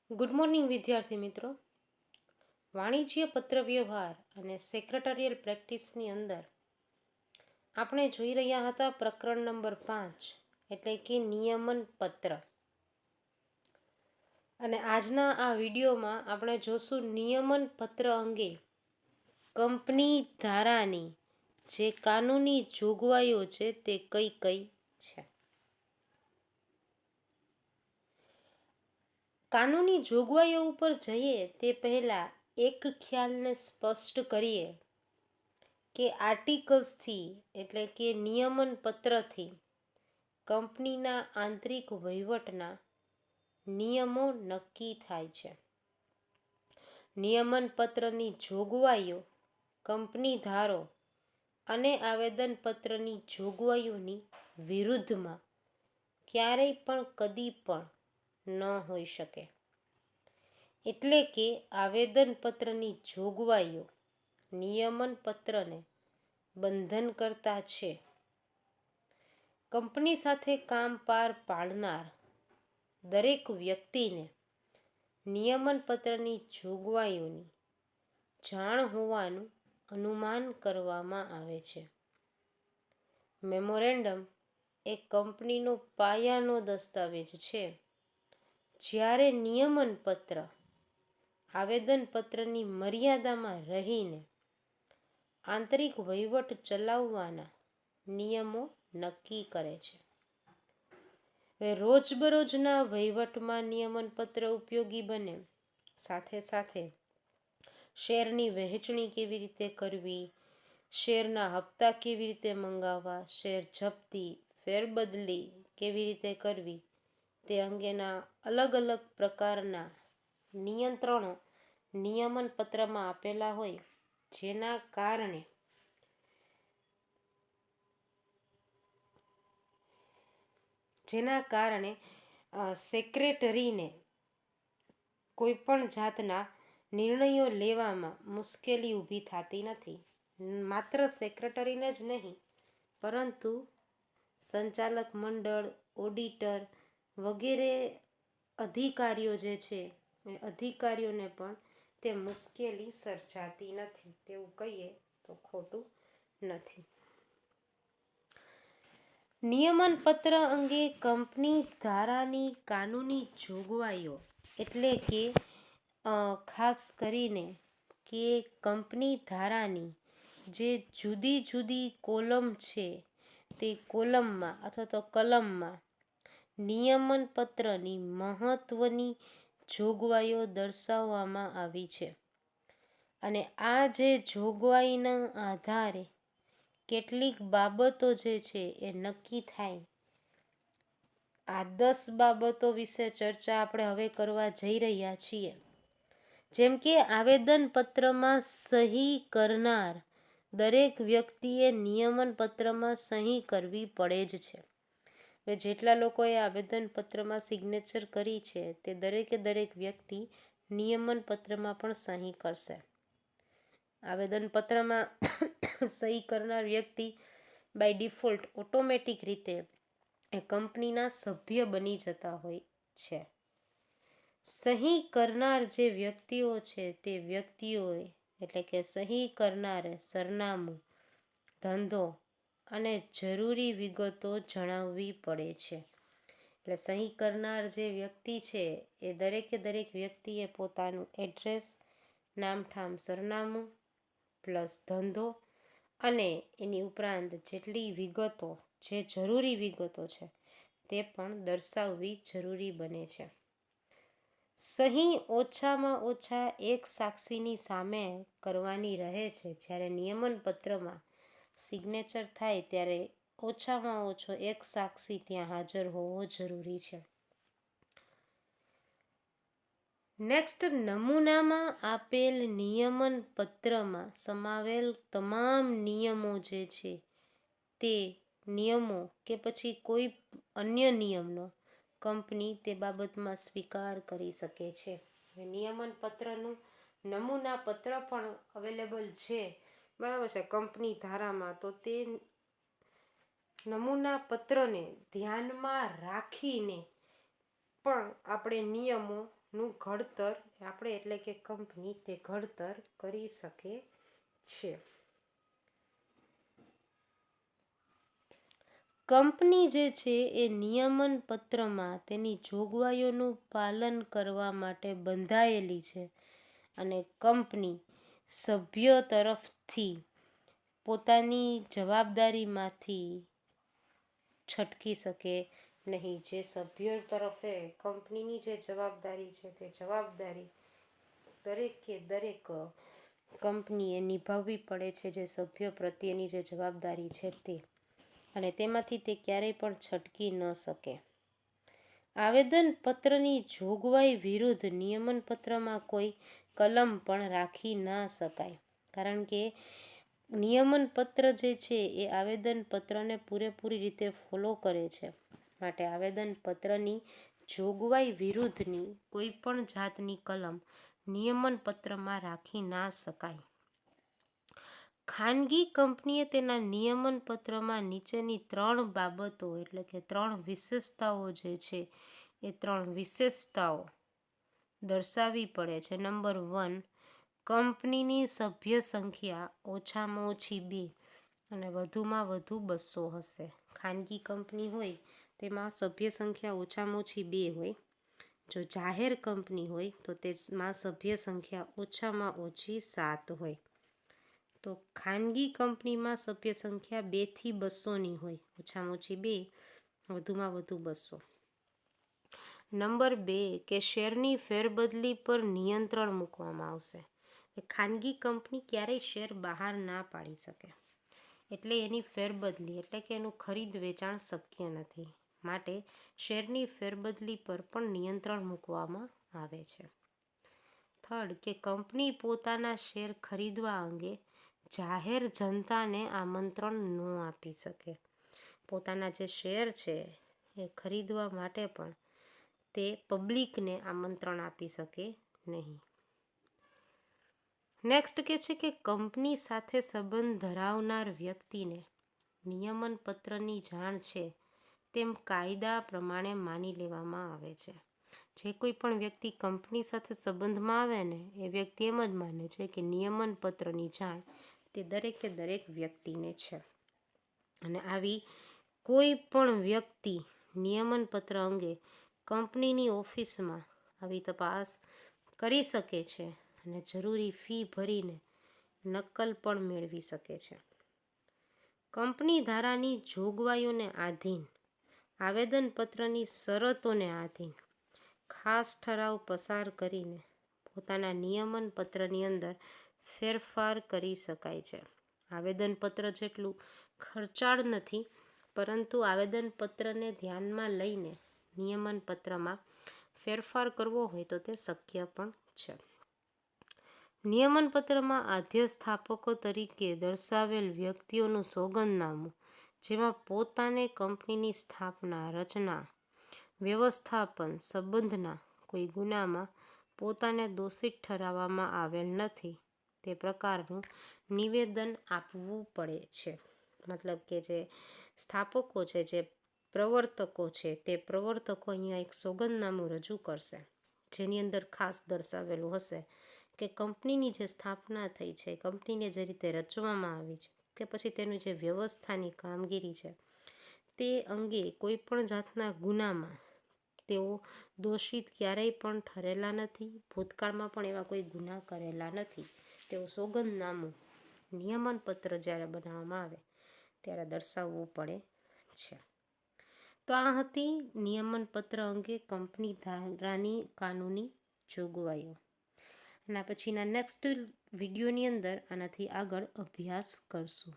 Good morning વિદ્યાર્થી મિત્રો. વાણિજ્ય પત્રવ્યવહાર અને સેક્રેટરીયલ પ્રેક્ટિસની અંદર આપણે જોઈ રહ્યા હતા પ્રકરણ નંબર 5 એટલે કે નિયમન પત્ર. અને આજના આ વિડીયોમાં આપણે જોશું નિયમન પત્ર અંગે કંપની ધારાની જે કાનૂની જોગવાઈઓ છે તે કઈ કઈ છે. કાનૂની જોગવાઈઓ ઉપર જઈએ તે પહેલાં એક ખ્યાલને સ્પષ્ટ કરીએ કે આર્ટિકલ્સથી એટલે કે નિયમન પત્રથી કંપનીના આંતરિક વહીવટના નિયમો નક્કી થાય છે. નિયમન પત્રની જોગવાઈઓ કંપની ધારો અને આવેદનપત્રની જોગવાઈઓની વિરુદ્ધમાં ક્યારેય પણ કદી પણ ન હોઈ શકે. એટલે કે આવેદનપત્રની જોગવાઈઓ નિયમન પત્રને બંધન કરતા છે. કંપની સાથે કામ પાર પાડનાર દરેક વ્યક્તિને નિયમન પત્રની જોગવાઈઓની જાણ હોવાનું અનુમાન કરવામાં આવે છે. મેમોરેન્ડમ એ કંપનીનો પાયાનો દસ્તાવેજ છે. જ્યારે નિયમન પત્ર આવેદનપત્રની મર્યાદામાં રહીને આંતરિક વહીવટ ચલાવવાના નિયમો નક્કી કરે છે. રોજબરોજના વહીવટમાં નિયમન પત્ર ઉપયોગી બને. સાથે સાથે શેરની વહેંચણી કેવી રીતે કરવી, શેરના હપ્તા કેવી રીતે મંગાવવા, શેર જપ્તી ફેરબદલી કેવી રીતે કરવી તે અંગેના અલગ અલગ પ્રકારના નિયંત્રણો નિયમન પત્રમાં આપેલા હોય, જેના કારણે સેક્રેટરીને કોઈ પણ જાતના નિર્ણયો લેવામાં મુશ્કેલી ઊભી થતી નથી. માત્ર સેક્રેટરીને જ નહીં પરંતુ સંચાલક મંડળ, ઓડિટર વગેરે અધિકારીઓ જે છે એ અધિકારીઓને પણ તે મુશ્કેલી સર્જાતી નથી તેવું કહીએ તો ખોટું નથી. નિયમન પત્ર અંગે કંપની ધારાની કાનૂની જોગવાઈઓ એટલે કે ખાસ કરીને કે કંપની ધારાની જે જુદી જુદી કોલમ છે તે કોલમમાં અથવા તો કલમમાં નિયમન પત્રની મહત્વની જોગવાઈઓ દર્શાવવામાં આવી છે. અને આ જે જોગવાઈના આધારે કેટલીક બાબતો જે છે એ નક્કી થાય. આ 10 બાબતો વિશે ચર્ચા આપણે હવે કરવા જઈ રહ્યા છીએ. જેમ કે આવેદનપત્રમાં સહી કરનાર દરેક વ્યક્તિએ નિયમન પત્રમાં સહી કરવી પડે જ છે. જેટલા લોકોએ આવેદનપત્રમાં સિગ્નેચર કરી છે તે દરેકે દરેક વ્યક્તિ નિયમન પત્રમાં પણ સહી કરશે. આવેદનપત્રમાં સહી કરનાર વ્યક્તિ બાય ડિફોલ્ટ ઓટોમેટિક રીતે એ કંપનીના સભ્ય બની જતા હોય છે. સહી કરનાર જે વ્યક્તિઓ છે તે વ્યક્તિઓએ એટલે કે સહી કરનારે સરનામું, ધંધો અને જરૂરી વિગતો જણાવવી પડે છે. એટલે સહી કરનાર જે વ્યક્તિ છે એ દરેકે દરેક વ્યક્તિએ પોતાનું એડ્રેસ, નામઠામ સરનામું પ્લસ ધંધો અને એની ઉપરાંત જેટલી વિગતો જે જરૂરી વિગતો છે તે પણ દર્શાવવી જરૂરી બને છે. સહી ઓછામાં ઓછા એક સાક્ષીની સામે કરવાની રહે છે. જ્યારે નિયમન પત્રમાં સિગ્નેચર થાય ત્યારે ઓછામાં ઓછો એક સાક્ષી ત્યાં હાજર હોવો જરૂરી છે. નેક્સ્ટ, નમૂનામાં આપેલ નિયમન પત્રમાં સમાવેલ તમામ નિયમો જે છે તે નિયમો કે પછી કોઈ અન્ય નિયમનો કંપની તે બાબતમાં સ્વીકાર કરી શકે છે. નિયમન પત્રનું નમૂના પત્ર પણ અવેલેબલ છે, બરાબર છે, કંપની ધારામાં. તો તે નમૂના પત્રને ધ્યાનમાં રાખીને પણ આપણે નિયમો નું ઘડતર આપણે એટલે કે કંપની તે ઘડતર કરી શકે છે. કંપની જે છે એ નિયમન પત્રમાં તેની જોગવાઈઓનું પાલન કરવા માટે બંધાયેલી છે અને કંપની સભ્યો તરફથી પોતાની જવાબદારીમાંથી છટકી શકે નહીં. જે સભ્યો તરફે કંપનીની જે જવાબદારી છે તે જવાબદારી દરેકે દરેક કંપનીએ નિભાવવી પડે છે, જે સભ્યો પ્રત્યેની જે જવાબદારી છે તે, અને તેમાંથી તે ક્યારેય પણ છટકી ન શકે. આવેદનપત્રની જોગવાઈ વિરુદ્ધ નિયમનપત્રમાં કોઈ કલમ પણ રાખી ના શકાય, કારણ કે નિયમનપત્ર જે છે એ આવેદનપત્રને પૂરેપૂરી રીતે ફોલો કરે છે. માટે આવેદનપત્રની જોગવાઈ વિરુદ્ધની કોઈ પણ જાતની કલમ નિયમનપત્રમાં રાખી ના શકાય. ખાનગી કંપનીએ તેના નિયમનપત્રમાં નીચેની 3 બાબતો એટલે કે 3 વિશેષતાઓ જે છે એ 3 વિશેષતાઓ દર્શાવવી પડે છે. નંબર 1, કંપનીની સભ્ય સંખ્યા ઓછામાં ઓછી 2 અને વધુમાં વધુ 200 હશે. ખાનગી કંપની હોય તેમાં સભ્ય સંખ્યા ઓછામાં ઓછી 2 હોય. જો જાહેર કંપની હોય તો તેમાં સભ્ય સંખ્યા ઓછામાં ઓછી 7 હોય. તો ખાનગી કંપનીમાં સભ્ય સંખ્યા 2 થી 200ની હોય, ઓછામાં ઓછી 2, વધુમાં વધુ 200. નંબર 2 કે શેરની ફેરબદલી પર નિયંત્રણ મૂકવામાં આવશે. ખાનગી કંપની ક્યારેય શેર બહાર ના પાડી શકે, એટલે એની ફેરબદલી એટલે કે એનું ખરીદ વેચાણ શક્ય નથી. માટે શેરની ફેરબદલી પર પણ નિયંત્રણ મૂકવામાં આવે છે. 3, કે કંપની પોતાના શેર ખરીદવા અંગે જાહેર જનતાને આમંત્રણ ન આપી શકે. પોતાના જે શેર છે એ ખરીદવા માટે પણ તે પબ્લિકને આમંત્રણ આપી શકે નહીં. નેક્સ્ટ કે છે કે કંપની સાથે સંબંધ ધરાવનાર વ્યક્તિને નિયમનપત્રની જાણ છે તેમ કાયદા પ્રમાણે માની લેવામાં આવે છે. જે કોઈ પણ વ્યક્તિ કંપની સાથે સંબંધમાં આવે ને એ વ્યક્તિ એમ જ માને છે કે નિયમનપત્રની જાણ તે દરેકે દરેક વ્યક્તિને છે, અને આવી કોઈ પણ વ્યક્તિ નિયમનપત્ર અંગે કંપનીની ઓફિસમાં આવી તપાસ કરી શકે છે અને જરૂરી ફી ભરીને નકલ પણ મેળવી શકે છે. કંપની ધારાની જોગવાઈઓને આધીન, આવેદનપત્રની શરતોને આધીન ખાસ ઠરાવ પસાર કરીને પોતાના નિયમનપત્રની અંદર ફેરફાર કરી શકાય છે. આવેદનપત્ર જેટલું ખર્ચાળ નથી, પરંતુ આવેદનપત્રને ધ્યાનમાં લઈને નિયમનપત્રમાં ફેરફાર કરવો હોય તો તે શક્ય પણ છે. નિયમનપત્રમાં અધ્યસ્થાપકો તરીકે દર્શાવેલ વ્યક્તિઓનું સોગંદનામું, જેમાં પોતાને કંપનીની સ્થાપના, રચના, વ્યવસ્થાપન સંબંધના કોઈ ગુનામાં પોતાને દોષિત ઠરાવવામાં આવેલ નથી તે પ્રકારનું નિવેદન આપવું પડે છે. મતલબ કે જે સ્થાપકો છે, જે પ્રવર્તકો છે, તે પ્રવર્તકો અહીંયા એક સોગંદનામું રજૂ કરશે, જેની અંદર ખાસ દર્શાવેલું હશે કે કંપનીની જે સ્થાપના થઈ છે, કંપનીને જે રીતે રચવામાં આવી છે, કે પછી તેની જે વ્યવસ્થાની કામગીરી છે, તે અંગે કોઈ પણ જાતના ગુનામાં તેઓ દોષિત ક્યારેય પણ ઠરેલા નથી, ભૂતકાળમાં પણ એવા કોઈ ગુના કરેલા નથી. તેઓ સોગંદનામું નિયમનપત્ર જ્યારે બનાવવામાં આવે ત્યારે દર્શાવવું પડે છે. તો આ હતી નિયમનપત્ર અંગે કંપની ધારાની કાનૂની જોગવાઈઓ. એના પછીના નેક્સ્ટ વિડીયોની અંદર આનાથી આગળ અભ્યાસ કરશું.